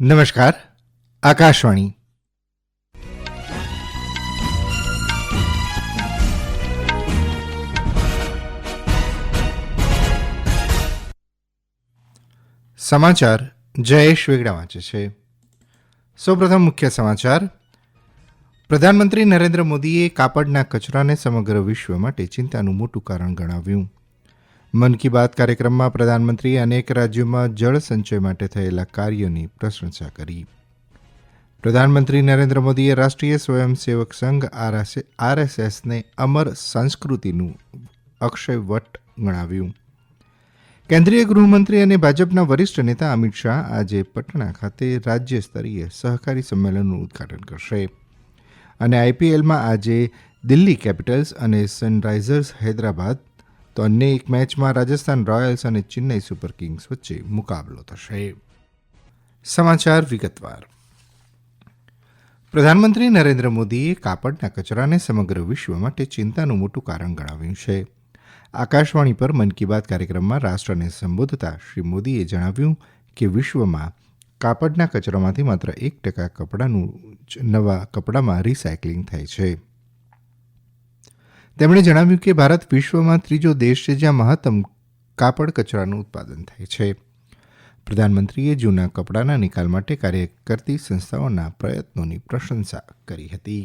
નમસ્કાર. આકાશવાણી. સમાચાર જયેશ વેગડા વાંચે છે. સૌપ્રથમ મુખ્ય સમાચાર. પ્રધાનમંત્રી નરેન્દ્ર મોદીએ કાપડના કચરાને સમગ્ર વિશ્વ માટે ચિંતાનું મોટું કારણ ગણાવ્યું. મન કી બાત કાર્યક્રમમાં પ્રધાનમંત્રીએ અનેક રાજ્યોમાં જળ સંચય માટે થયેલા કાર્યોની પ્રશંસા કરી. પ્રધાનમંત્રી નરેન્દ્ર મોદીએ રાષ્ટ્રીય સ્વયંસેવક સંઘ આરએસએસને અમર સંસ્કૃતિનું અક્ષય વટ ગણાવ્યું. કેન્દ્રીય ગૃહમંત્રી અને ભાજપના વરિષ્ઠ નેતા અમિત શાહ આજે પટણા ખાતે રાજ્ય સ્તરીય સહકારી સંમેલનનું ઉદઘાટન કરશે. અને આઈપીએલમાં આજે દિલ્હી કેપિટલ્સ અને સનરાઇઝર્સ હૈદરાબાદ તો અન્ય એક મેચમાં રાજસ્થાન રોયલ્સ અને ચેન્નઈ સુપર કિંગ્સ વચ્ચે મુકાબલો થશે. સમાચાર વિગતવાર. પ્રધાનમંત્રી નરેન્દ્ર મોદીએ કાપડના કચરાને સમગ્ર વિશ્વ માટે ચિંતાનું મોટું કારણ ગણાવ્યું છે. આકાશવાણી પર મન કી બાત કાર્યક્રમમાં રાષ્ટ્રને સંબોધતા શ્રી મોદીએ જણાવ્યું કે વિશ્વમાં કાપડના કચરામાંથી માત્ર 1% કપડાનું જ નવા કપડામાં રિસાયકલિંગ થાય છે. તેમણે જણાવ્યું કે ભારત વિશ્વમાં ત્રીજો દેશ છે જ્યાં મહત્તમ કાપડ કચરાનું ઉત્પાદન થાય છે. પ્રધાનમંત્રીએ જૂના કપડાના નિકાલ માટે કાર્ય કરતી સંસ્થાઓના પ્રયત્નોની પ્રશંસા કરી હતી.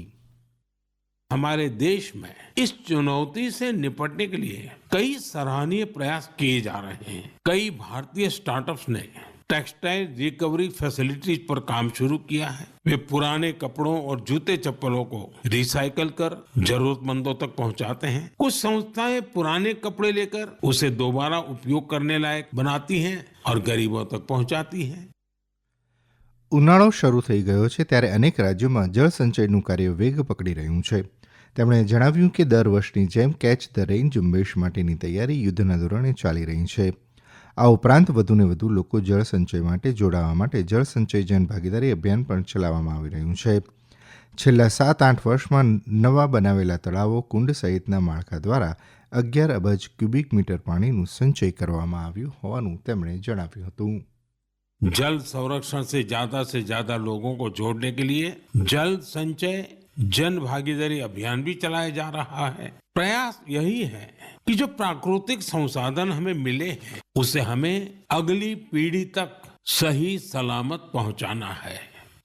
हमारे देश में इस चुनौती से निपटने के लिए कई सराहनीय प्रयास किए जा रहे हैं. कई भारतीय स्टार्टअप्स ने टेक्सटाइल रिकवरी फैसिलिटीज पर काम शुरू किया है. वे पुराने कपड़ों और जूते चप्पलों को रिसाइकल कर जरूरतमंदों तक पहुंचाते हैं. कुछ संस्थाएं पुराने कपड़े लेकर उसे दोबारा उपयोग करने लायक बनाती हैं और गरीबों तक पहुंचाती हैं. ઉનાળો શરૂ થઈ ગયો છે ત્યારે અનેક રાજ્યોમાં જળ સંચયનું કાર્ય વેગ પકડી રહ્યું છે. તેમણે જણાવ્યું કે દર વર્ષની જેમ કેચ ધ રેઇન ઝુંબેશ માટેની તૈયારી યુદ્ધના ધોરણે ચાલી રહી છે. આ ઉપરાંત વધુને વધુ લોકો જળ સંચય માટે જોડાવા માટે જળ સંચય જન ભાગીદારી અભિયાન પણ ચલાવવામાં આવી રહ્યું છે. છેલ્લા 7-8 વર્ષમાં નવા બનાવેલા તળાવો, કુંડ સહિતના માળખા દ્વારા 11 અબજ ક્યુબિક મીટર પાણીનું સંચય કરવામાં આવ્યું હોવાનું તેમણે જણાવ્યું હતું. जल संरक्षण से ज्यादा लोगों को जोड़ने के लिए जल संचय जन भागीदारी अभियान भी चलाया जा रहा है. प्रयास यही है कि जो प्राकृतिक संसाधन हमें मिले हैं उसे हमें अगली पीढ़ी तक सही सलामत पहुंचाना है.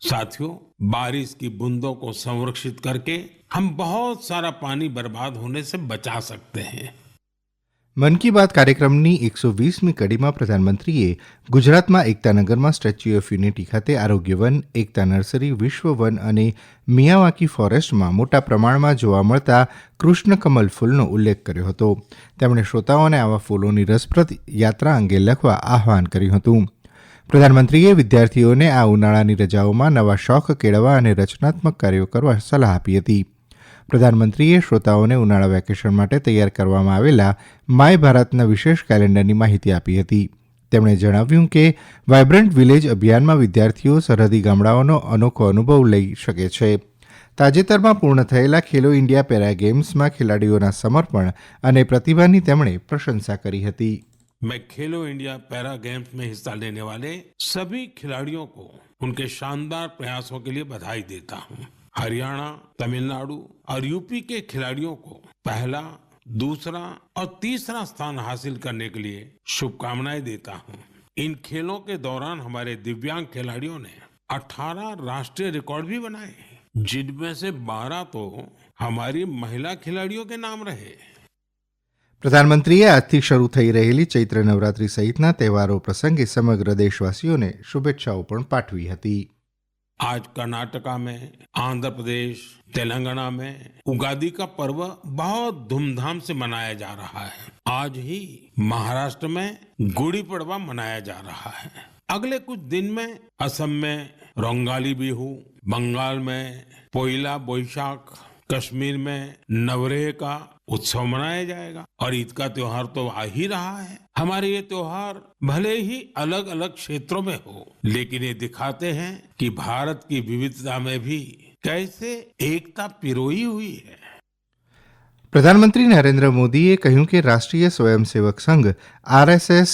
साथियों, बारिश की बूंदों को संरक्षित करके हम बहुत सारा पानी बर्बाद होने से बचा सकते हैं. મન કી બાત કાર્યક્રમની 120મી કડીમાં પ્રધાનમંત્રીએ ગુજરાતમાં એકતાનગરમાં સ્ટેચ્યુ ઓફ યુનિટી ખાતે આરોગ્ય વન, એકતા નર્સરી, વિશ્વ વન અને મિયાવાકી ફોરેસ્ટમાં મોટા પ્રમાણમાં જોવા મળતા કૃષ્ણકમલ ફૂલનો ઉલ્લેખ કર્યો હતો. તેમણે શ્રોતાઓને આવા ફૂલોની રસપ્રદ યાત્રા અંગે લખવા આહ્વાન કર્યું હતું. પ્રધાનમંત્રીએ વિદ્યાર્થીઓને આ ઉનાળાની રજાઓમાં નવા શોખ કેળવવા અને રચનાત્મક કાર્યો કરવા સલાહ આપી હતી. પ્રધાનમંત્રીએ શ્રોતાઓને ઉનાળા વેકેશન માટે તૈયાર કરવામાં આવેલા માય ભારતના વિશેષ કેલેન્ડરની માહિતી આપી હતી. તેમણે જણાવ્યું કે વાયબ્રન્ટ વિલેજ અભિયાનમાં વિદ્યાર્થીઓ સરહદી ગામડાઓનો અનોખો અનુભવ લઈ શકે છે. તાજેતરમાં પૂર્ણ થયેલા ખેલો ઇન્ડિયા પેરા ગેમ્સમાં ખેલાડીઓના સમર્પણ અને પ્રતિભાની તેમણે પ્રશંસા કરી હતી. मैं खेलो इंडिया पैरा गेम्स में हिस्सा लेने वाले सभी खिलाड़ियों को उनके शानदार प्रयासों के लिए बधाई देता हूं. हरियाणा, तमिलनाडु और यूपी के खिलाड़ियों को पहला, दूसरा और तीसरा स्थान हासिल करने के लिए शुभकामनाएं देता हूं. इन खेलों के दौरान हमारे दिव्यांग खिलाड़ियों ने 18 राष्ट्रीय रिकॉर्ड भी बनाए, जिनमें से 12 तो हमारी महिला खिलाड़ियों के नाम रहे. પ્રધાનમંત્રીએ આજથી શરૂ થઈ રહેલી ચૈત્ર નવરાત્રી સહિતના તહેવારો પ્રસંગે સમગ્ર દેશવાસીઓને શુભેચ્છાઓ પણ પાઠવી હતી. आज कर्नाटका में, आंध्र प्रदेश, तेलंगाना में उगादी का पर्व बहुत धूमधाम से मनाया जा रहा है. आज ही महाराष्ट्र में गुड़ी पड़वा मनाया जा रहा है. अगले कुछ दिन में असम में रोंगाली बिहू, बंगाल में पोइला बोईशाख, कश्मीर में नवरेह का उत्सव मनाया जाएगा और ईद का त्योहार तो आ ही रहा है. हमारे ये त्योहार भले ही अलग अलग क्षेत्रों में हो, लेकिन ये दिखाते हैं कि भारत की विविधता में भी कैसे एकता पिरोई हुई है. પ્રધાનમંત્રી નરેન્દ્ર મોદીએ કહ્યું કે રાષ્ટ્રીય સ્વયંસેવક સંઘ આરએસએસ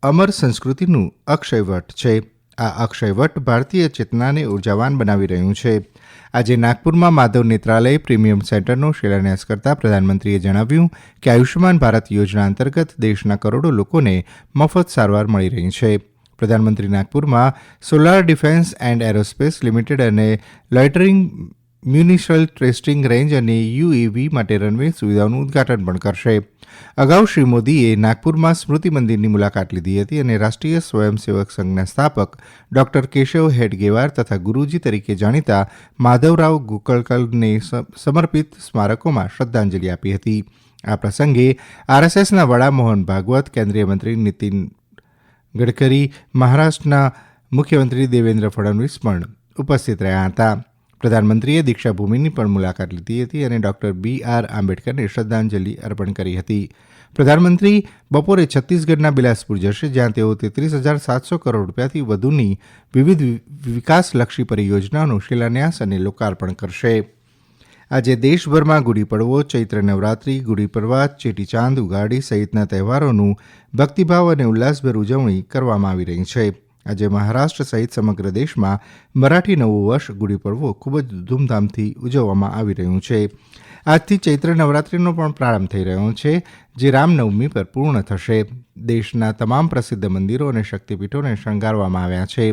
અમર સંસ્કૃતિનું અક્ષયવટ છે. આ અક્ષયવટ ભારતીય ચેતનાને ઉર્જાવાન બનાવી રહ્યું છે. આજે નાગપુરમાં માધવ નેત્રાલય પ્રીમિયમ સેન્ટરનો શિલાન્યાસ કરતા પ્રધાનમંત્રીએ જણાવ્યું કે આયુષ્યમાન ભારત યોજના અંતર્ગત દેશના કરોડો લોકોને મફત સારવાર મળી રહી છે. પ્રધાનમંત્રી નાગપુરમાં solar defence and aerospace limited અને લોઇટરિંગ મ્યુનિશલ ટેસ્ટિંગ રેન્જ અને યુએવી માટે રનવે સુવિધાઓનું ઉદઘાટન પણ કરશે. અગાઉ શ્રી મોદીએ નાગપુરમાં સ્મૃતિ મંદિરની મુલાકાત લીધી હતી અને રાષ્ટ્રીય સ્વયંસેવક સંઘના સ્થાપક ડોક્ટર કેશવ હેડગેવાર તથા ગુરુજી તરીકે જાણીતા માધવરાવ ગોકળકરને સમર્પિત સ્મારકોમાં શ્રદ્ધાંજલિ આપી હતી. આ પ્રસંગે આરએસએસના વડા મોહન ભાગવત, કેન્દ્રીય મંત્રી નીતિન ગડકરી, મહારાષ્ટ્રના મુખ્યમંત્રી દેવેન્દ્ર ફડણવીસ પણ ઉપસ્થિત રહ્યા હતા. પ્રધાનમંત્રીએ દીક્ષાભૂમિની પણ મુલાકાત લીધી હતી અને ડોક્ટર BR આંબેડકરને શ્રદ્ધાંજલિ અર્પણ કરી હતી. પ્રધાનમંત્રી બપોરે છત્તીસગઢના બિલાસપુર જશે, જ્યાં તેઓ 33,700 કરોડ રૂપિયાથી વધુની વિવિધ વિકાસલક્ષી પરિયોજનાઓનો શિલાન્યાસ અને લોકાર્પણ કરશે. આજે દેશભરમાં ગુડી પડવો, ચૈત્ર નવરાત્રિ, ગુડી પડવા, ચેટીચાંદ, ઉગાડી સહિતના તહેવારોનું ભક્તિભાવ અને ઉલ્લાસભેર ઉજવણી કરવામાં આવી રહી છે. આજે મહારાષ્ટ્ર સહિત સમગ્ર દેશમાં મરાઠી નવું વર્ષ ગુડી પડવો ખૂબ જ ધૂમધામથી ઉજવવામાં આવી રહ્યું છે. આજથી ચૈત્ર નવરાત્રિનો પણ પ્રારંભ થઈ રહ્યો છે, જે રામનવમી પર પૂર્ણ થશે. દેશના તમામ પ્રસિદ્ધ મંદિરો અને શક્તિપીઠોને શણગારવામાં આવ્યા છે.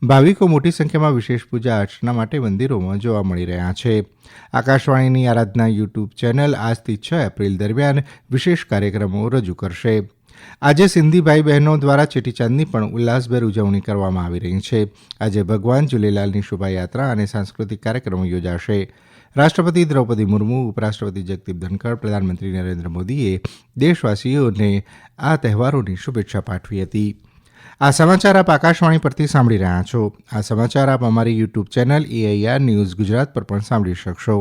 ભાવિકો મોટી સંખ્યામાં વિશેષ પૂજા અર્ચના માટે મંદિરોમાં જોવા મળી રહ્યા છે. આકાશવાણીની આરાધના યુટ્યુબ ચેનલ આજથી 6 એપ્રિલ દરમિયાન વિશેષ કાર્યક્રમો રજૂ કરશે. આજે સિંધી ભાઈ બહેનો દ્વારા ચેટીચાંદની પણ ઉલ્લાસભેર ઉજવણી કરવામાં આવી રહી છે. આજે ભગવાન ઝૂલેલાલની શોભાયાત્રા અને સાંસ્કૃતિક કાર્યક્રમો યોજાશે. રાષ્ટ્રપતિ દ્રૌપદી મુર્મુ, ઉપરાષ્ટ્રપતિ જગદીપ ધનખડ, પ્રધાનમંત્રી નરેન્દ્ર મોદીએ દેશવાસીઓને આ તહેવારોની શુભેચ્છા પાઠવી હતી. આ સમાચાર આપ આકાશવાણી પરથી સાંભળી રહ્યા છો. આ સમાચાર આપ અમારી YouTube channel AIR news Gujarat પર પણ સાંભળી શકશો.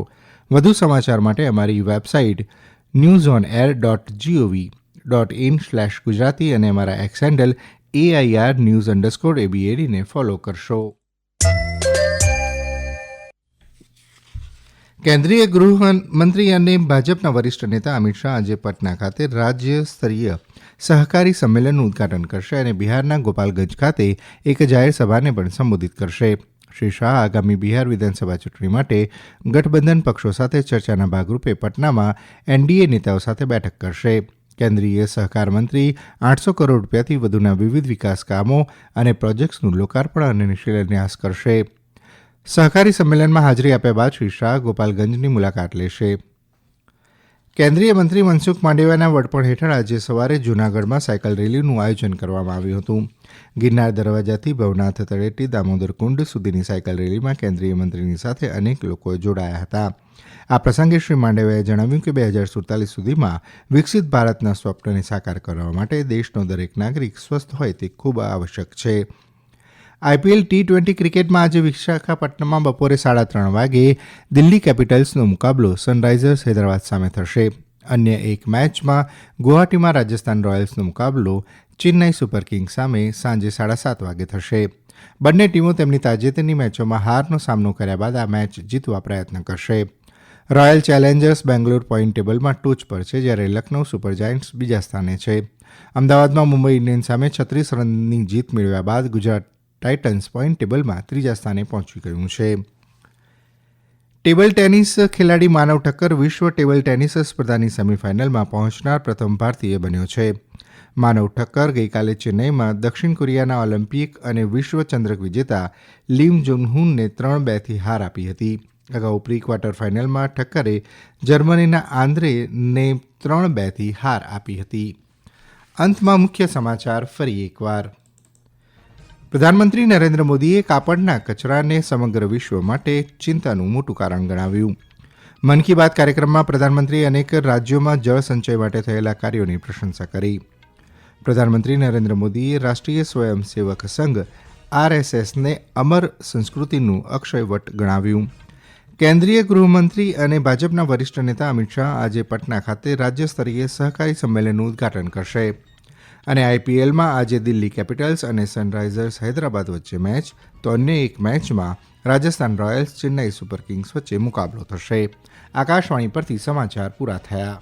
વધુ સમાચાર માટે અમારી વેબસાઇટ newsonair.gov.in/ગુજરાતી અને અમારા એક્સ હેન્ડલ AIR_news_ABAD ને ફોલો કરશો. કેન્દ્રીય ગૃહમંત્રી અને ભાજપના વરિષ્ઠ નેતા અમિત શાહ આજે પટના ખાતે રાજ્ય સ્તરીય સહકારી સંમેલનનું ઉદઘાટન કરશે અને બિહારના ગોપાલગંજ ખાતે એક જાહેર સભાને પણ સંબોધિત કરશે. શ્રી શાહ આગામી બિહાર વિધાનસભા ચૂંટણી માટે ગઠબંધન પક્ષો સાથે ચર્ચાના ભાગરૂપે પટનામાં NDA નેતાઓ સાથે બેઠક કરશે. કેન્દ્રીય સહકાર મંત્રી 800 કરોડ રૂપિયાથી વધુના વિવિધ વિકાસ કામો અને પ્રોજેક્ટ્સનું લોકાર્પણ અને શિલાન્યાસ કરશે. સહકારી સંમેલનમાં હાજરી આપ્યા બાદ શ્રી શાહ ગોપાલગંજની મુલાકાત લેશે. કેન્દ્રીય મંત્રી મનસુખ માંડવિયાના વડપણ હેઠળ આજે સવારે જૂનાગઢમાં સાયકલ રેલીનું આયોજન કરવામાં આવ્યું હતું. ગિરનાર દરવાજાથી ભવનાથ તળેટી દામોદર કુંડ સુધીની સાયકલ રેલીમાં કેન્દ્રીય મંત્રીની સાથે અનેક લોકો જોડાયા હતા. આ પ્રસંગે શ્રી માંડવિયાએ જણાવ્યું કે 2047 સુધીમાં વિકસિત ભારતના સ્વપ્નને સાકાર કરવા માટે દેશનો દરેક નાગરિક સ્વસ્થ હોય તે ખૂબ આવશ્યક છે. IPL T20 ક્રિકેટમાં આજે વિશાખાપટ્ટનમમાં બપોરે 3:30 વાગે દિલ્હી કેપિટલ્સનો મુકાબલો સનરાઇઝર્સ હૈદરાબાદ સામે થશે. અન્ય એક મેચમાં ગુવાહાટીમાં રાજસ્થાન રોયલ્સનો મુકાબલો ચેન્નાઈ સુપર કિંગ્સ સામે સાંજે 7:30 વાગે થશે. બંને ટીમો તેમની તાજેતરની મેચોમાં હારનો સામનો કર્યા બાદ આ મેચ જીતવા પ્રયત્ન કરશે. રોયલ ચેલેન્જર્સ બેંગ્લોર પોઈન્ટ ટેબલમાં ટોચ પર છે, જ્યારે લખનૌ સુપર જાયન્ટ્સ બીજા સ્થાને છે. અમદાવાદમાં મુંબઈ ઇન્ડિયન્સ સામે 36 રનની જીત મેળવ્યા બાદ ગુજરાત ટાઇટન્સ પોઈન્ટ ટેબલમાં ત્રીજા સ્થાને પહોંચી ગયું છે. ટેબલ ટેનિસ ખેલાડી માનવ ઠક્કર વિશ્વ ટેબલ ટેનિસ સ્પર્ધાની સેમીફાઇનલમાં પહોંચનાર પ્રથમ ભારતીય બન્યો છે. માનવ ઠક્કર ગઈકાલે ચેન્નઈમાં દક્ષિણ કોરિયાના ઓલિમ્પિક અને વિશ્વ ચંદ્રક વિજેતા લીમ જોંગહુનને 3-2થી હાર આપી હતી. અગાઉ પ્રી ક્વાર્ટર ફાઇનલમાં ઠક્કરે જર્મનીના આંદ્રેને 3-2થી હાર આપી હતી. અંતમાં મુખ્ય સમાચાર ફરી એકવાર. પ્રધાનમંત્રી નરેન્દ્ર મોદીએ કાપડના કચરાને સમગ્ર વિશ્વ માટે ચિંતાનું મોટું કારણ ગણાવ્યું. મન કી બાત કાર્યક્રમમાં પ્રધાનમંત્રીએ અનેક રાજ્યોમાં જળ સંચય માટે થયેલા કાર્યોની પ્રશંસા કરી. પ્રધાનમંત્રી નરેન્દ્ર મોદીએ રાષ્ટ્રીય સ્વયંસેવક સંઘ RSSને અમર સંસ્કૃતિનું અક્ષયવટ ગણાવ્યું. કેન્દ્રીય ગૃહમંત્રી અને ભાજપના વરિષ્ઠ નેતા અમિત શાહ આજે પટના ખાતે રાજ્ય સ્તરીય સહકારી સંમેલનનું ઉદઘાટન કરશે. અને IPLમાં આજે દિલ્હી કેપિટલ્સ અને સનરાઇઝર્સ હૈદરાબાદ વચ્ચે મેચ, તો અન્ય એક મેચમાં Rajasthan Royals Chennai super Kings વચ્ચે મુકાબલો થશે. આકાશવાણી પરથી સમાચાર પૂરા થયા.